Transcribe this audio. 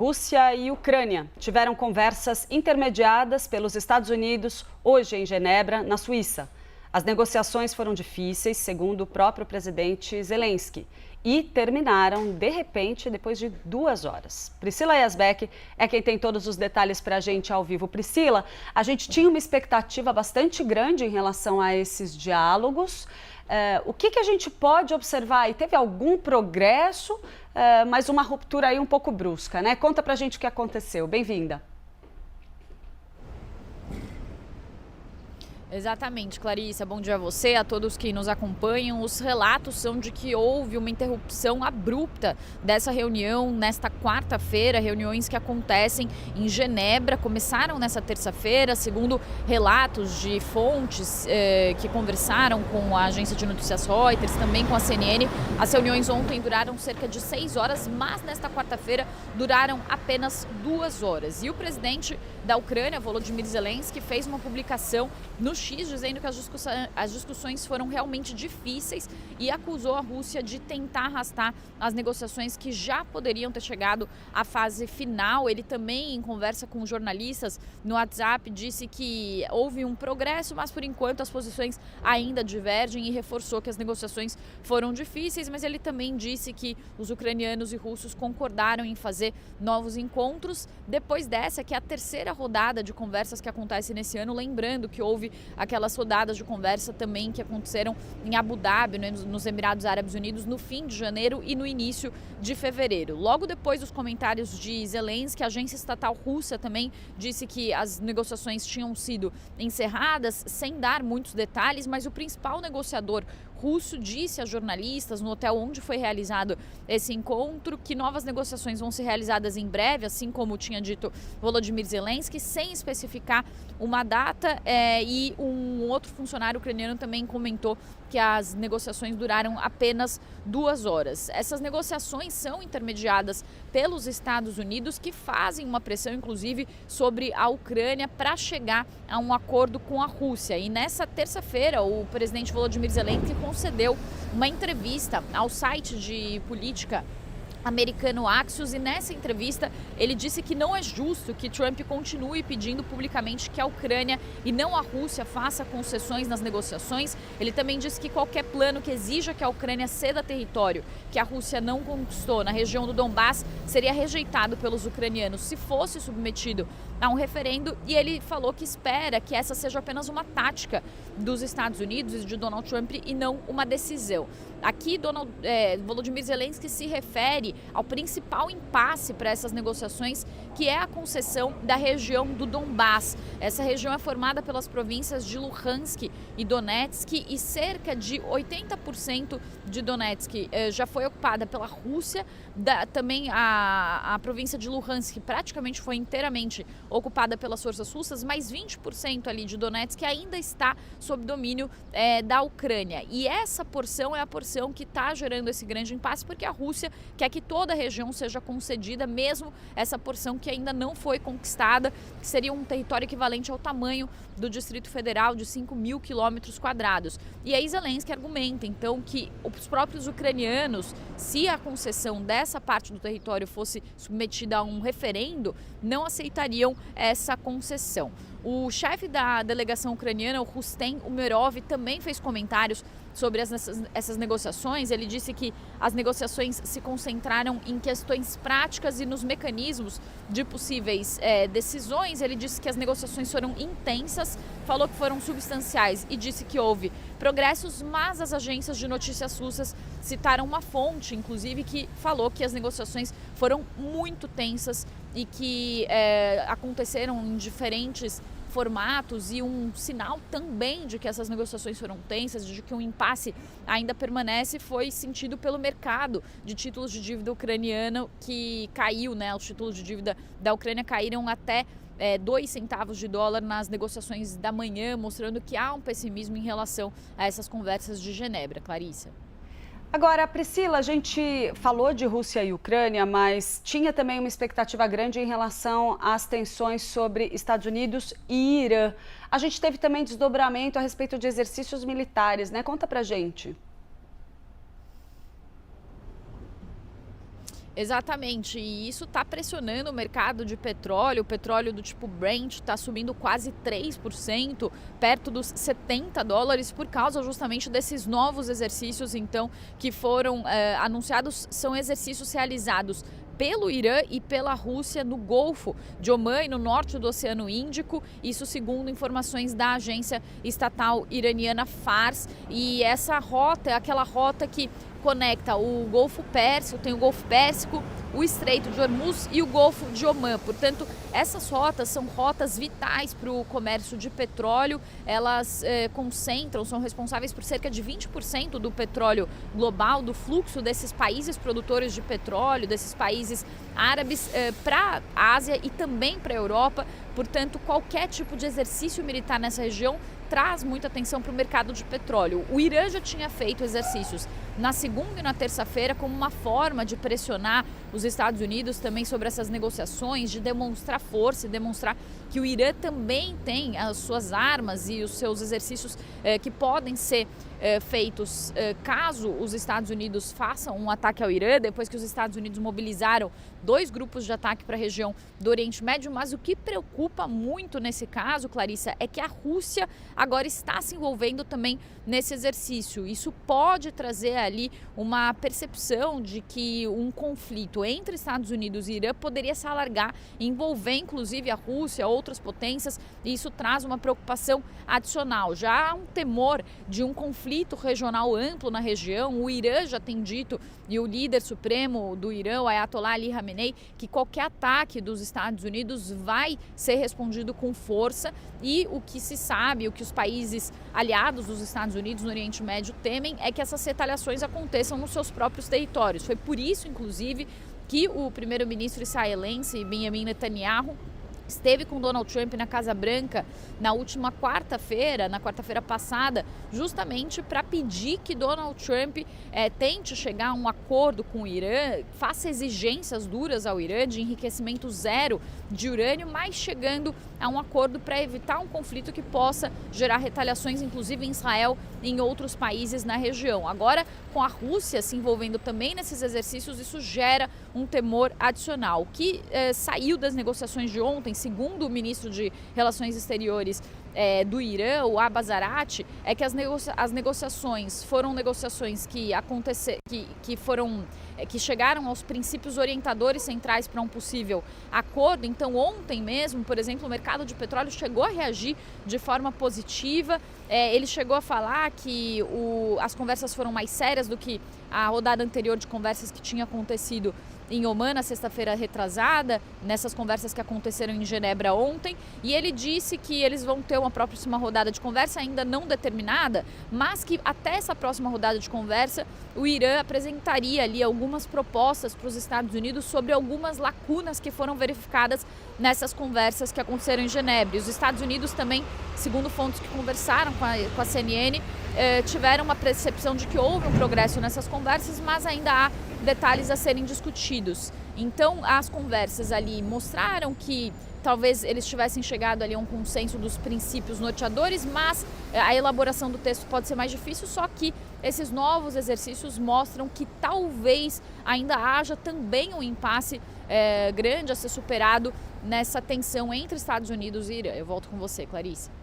Rússia e Ucrânia tiveram conversas intermediadas pelos Estados Unidos hoje em Genebra, na Suíça. As negociações foram difíceis, segundo o próprio presidente Zelensky, e terminaram, de repente, depois de 2 horas. Priscila Yazbek é quem tem todos os detalhes para a gente ao vivo. Priscila, a gente tinha uma expectativa bastante grande em relação a esses diálogos. O que a gente pode observar? E teve algum progresso, mas uma ruptura aí um pouco brusca, né? Conta pra gente o que aconteceu. Bem-vinda. Exatamente, Clarissa. Bom dia a você, a todos que nos acompanham. Os relatos são de que houve uma interrupção abrupta dessa reunião nesta quarta-feira, reuniões que acontecem em Genebra, começaram nessa terça-feira, segundo relatos de fontes que conversaram com a agência de notícias Reuters, também com a CNN. As reuniões ontem duraram cerca de 6 horas, mas nesta quarta-feira duraram apenas 2 horas. E o presidente da Ucrânia, Volodymyr Zelensky, fez uma publicação no X dizendo que as discussões foram realmente difíceis e acusou a Rússia de tentar arrastar as negociações que já poderiam ter chegado à fase final. Ele também, em conversa com jornalistas no WhatsApp, disse que houve um progresso, mas por enquanto as posições ainda divergem, e reforçou que as negociações foram difíceis, mas ele também disse que os ucranianos e russos concordaram em fazer novos encontros. Depois dessa, que é a terceira rodada de conversas que acontece nesse ano, lembrando que houve aquelas rodadas de conversa também que aconteceram em Abu Dhabi, né, nos Emirados Árabes Unidos, no fim de janeiro e no início de fevereiro. Logo depois dos comentários de Zelensky, a agência estatal russa também disse que as negociações tinham sido encerradas, sem dar muitos detalhes, mas o principal negociador russo disse a jornalistas no hotel onde foi realizado esse encontro que novas negociações vão ser realizadas em breve, assim como tinha dito Volodymyr Zelensky, sem especificar uma data, e um outro funcionário ucraniano também comentou que as negociações duraram apenas 2 horas. Essas negociações são intermediadas pelos Estados Unidos, que fazem uma pressão, inclusive, sobre a Ucrânia para chegar a um acordo com a Rússia. E nessa terça-feira, o presidente Volodymyr Zelensky concedeu uma entrevista ao site de política americano Axios, e nessa entrevista ele disse que não é justo que Trump continue pedindo publicamente que a Ucrânia e não a Rússia faça concessões nas negociações. Ele também disse que qualquer plano que exija que a Ucrânia ceda território que a Rússia não conquistou na região do Donbass seria rejeitado pelos ucranianos se fosse submetido a um referendo, e ele falou que espera que essa seja apenas uma tática dos Estados Unidos e de Donald Trump e não uma decisão. Aqui, Volodymyr Zelensky se refere ao principal impasse para essas negociações, que é a concessão da região do Donbass. Essa região é formada pelas províncias de Luhansk e Donetsk, e cerca de 80% de Donetsk já foi ocupada pela Rússia. Também a província de Luhansk praticamente foi inteiramente ocupada pelas forças russas, mas 20% ali de Donetsk ainda está sob domínio da Ucrânia. E essa porção é a porção que está gerando esse grande impasse, porque a Rússia quer que toda a região seja concedida, mesmo essa porção que ainda não foi conquistada, que seria um território equivalente ao tamanho do Distrito Federal, de 5.000 quilômetros quadrados. E aí Zelensky argumenta, então, que os próprios ucranianos, se a concessão dessa parte do território fosse submetida a um referendo, não aceitariam essa concessão. O chefe da delegação ucraniana, o Rustem Umerov, também fez comentários sobre essas negociações. Ele disse que as negociações se concentraram em questões práticas e nos mecanismos de possíveis decisões. Ele disse que as negociações foram intensas, falou que foram substanciais e disse que houve progressos, mas as agências de notícias russas citaram uma fonte, inclusive, que falou que as negociações foram muito tensas e que aconteceram em diferentes formatos, e um sinal também de que essas negociações foram tensas, de que um impasse ainda permanece, foi sentido pelo mercado de títulos de dívida ucraniano, que caiu, né? Os títulos de dívida da Ucrânia caíram até 2 centavos de dólar nas negociações da manhã, mostrando que há um pessimismo em relação a essas conversas de Genebra. Clarissa. Agora, Priscila, a gente falou de Rússia e Ucrânia, mas tinha também uma expectativa grande em relação às tensões sobre Estados Unidos e Irã. A gente teve também desdobramento a respeito de exercícios militares, né? Conta pra gente. Exatamente, e isso está pressionando o mercado de petróleo. O petróleo do tipo Brent está subindo quase 3%, perto dos $70, por causa justamente desses novos exercícios, então, que foram anunciados. São exercícios realizados pelo Irã e pela Rússia no Golfo de Omã e no norte do Oceano Índico, isso segundo informações da agência estatal iraniana Fars. E essa rota é aquela rota que conecta o Golfo Pérsico, tem o Golfo Pérsico, o Estreito de Hormuz e o Golfo de Omã. Portanto, essas rotas são rotas vitais para o comércio de petróleo. Elas concentram, são responsáveis por cerca de 20% do petróleo global, do fluxo desses países produtores de petróleo, desses países árabes para a Ásia e também para a Europa. Portanto, qualquer tipo de exercício militar nessa região traz muita atenção para o mercado de petróleo. O Irã já tinha feito exercícios na segunda e na terça-feira como uma forma de pressionar os Estados Unidos também sobre essas negociações, de demonstrar força e demonstrar que o Irã também tem as suas armas e os seus exercícios que podem ser feitos caso os Estados Unidos façam um ataque ao Irã, depois que os Estados Unidos mobilizaram 2 grupos de ataque para a região do Oriente Médio. Mas o que preocupa muito nesse caso, Clarissa, é que a Rússia agora está se envolvendo também nesse exercício. Isso pode trazer ali uma percepção de que um conflito entre Estados Unidos e Irã poderia se alargar, envolver inclusive a Rússia, outras potências, e isso traz uma preocupação adicional. Já há um temor de um conflito regional amplo na região. O Irã já tem dito, e o líder supremo do Irã, o Ayatollah Ali Khamenei, que qualquer ataque dos Estados Unidos vai ser respondido com força. E o que se sabe, o que os países aliados dos Estados Unidos no Oriente Médio temem é que essas retaliações aconteçam nos seus próprios territórios. Foi por isso, inclusive, que o primeiro-ministro israelense Benjamin Netanyahu esteve com Donald Trump na Casa Branca na última quarta-feira, na quarta-feira passada, justamente para pedir que Donald Trump tente chegar a um acordo com o Irã, faça exigências duras ao Irã de enriquecimento zero de urânio, mas chegando a um acordo para evitar um conflito que possa gerar retaliações, inclusive em Israel e em outros países na região. Agora, com a Rússia se envolvendo também nesses exercícios, isso gera um temor adicional. O que saiu das negociações de ontem, segundo o ministro de Relações Exteriores do Irã, o Abbas Araqchi, é que as negociações foram negociações que chegaram aos princípios orientadores centrais para um possível acordo. Então, ontem mesmo, por exemplo, o mercado de petróleo chegou a reagir de forma positiva. Ele chegou a falar que as conversas foram mais sérias do que a rodada anterior de conversas que tinha acontecido em Omã na sexta-feira retrasada, nessas conversas que aconteceram em Genebra ontem. E ele disse que eles vão ter uma próxima rodada de conversa ainda não determinada, mas que até essa próxima rodada de conversa o Irã apresentaria ali algumas propostas para os Estados Unidos sobre algumas lacunas que foram verificadas nessas conversas que aconteceram em Genebra. E os Estados Unidos também, segundo fontes que conversaram com a CNN, tiveram uma percepção de que houve um progresso nessas conversas, mas ainda há detalhes a serem discutidos. Então, as conversas ali mostraram que talvez eles tivessem chegado ali a um consenso dos princípios norteadores, mas a elaboração do texto pode ser mais difícil, só que esses novos exercícios mostram que talvez ainda haja também um impasse grande a ser superado nessa tensão entre Estados Unidos e Irã. Eu volto com você, Clarice.